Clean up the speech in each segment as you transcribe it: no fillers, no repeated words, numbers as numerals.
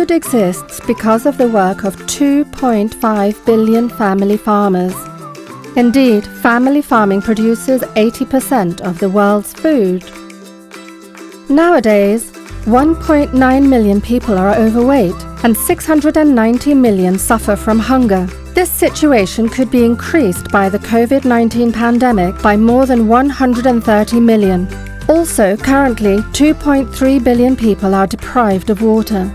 Food exists because of the work of 2.5 billion family farmers. Indeed, family farming produces 80% of the world's food. Nowadays, 1.9 million people are overweight and 690 million suffer from hunger. This situation could be increased by the COVID-19 pandemic by more than 130 million. Also, currently, 2.3 billion people are deprived of water.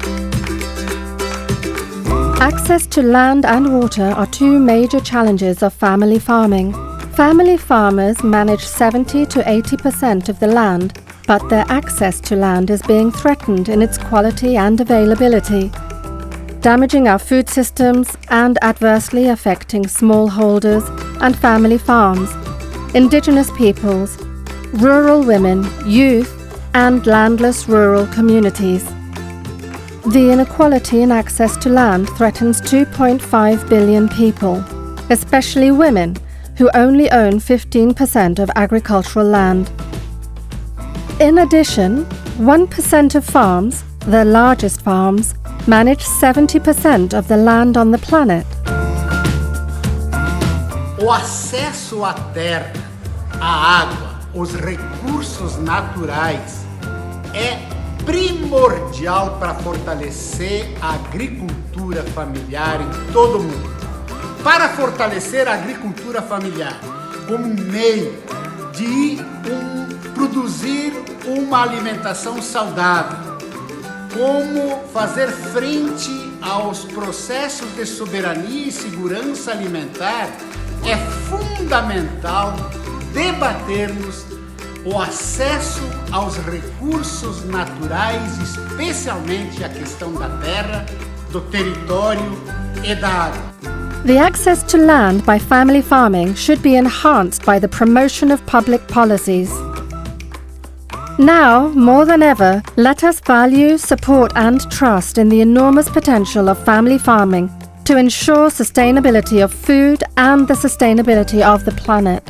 Access to land and water are two major challenges of family farming. Family farmers manage 70 to 80% of the land, but their access to land is being threatened in its quality and availability, damaging our food systems and adversely affecting smallholders and family farms, indigenous peoples, rural women, youth, and landless rural communities. The inequality in access to land threatens 2.5 billion people, especially women, who only own 15% of agricultural land. In addition, 1% of farms, the largest farms, manage 70% of the land on the planet. O acesso à terra, à água, os recursos naturais é primordial para fortalecer a agricultura familiar em todo o mundo. Para fortalecer a agricultura familiar como meio de produzir uma alimentação saudável, como fazer frente aos processos de soberania e segurança alimentar, é fundamental debatermos o acesso aos recursos naturais, especialmente a questão da terra, do território e da água. The access to land by family farming should be enhanced by the promotion of public policies. Now, more than ever, let us value, support and trust in the enormous potential of family farming to ensure sustainability of food and the sustainability of the planet.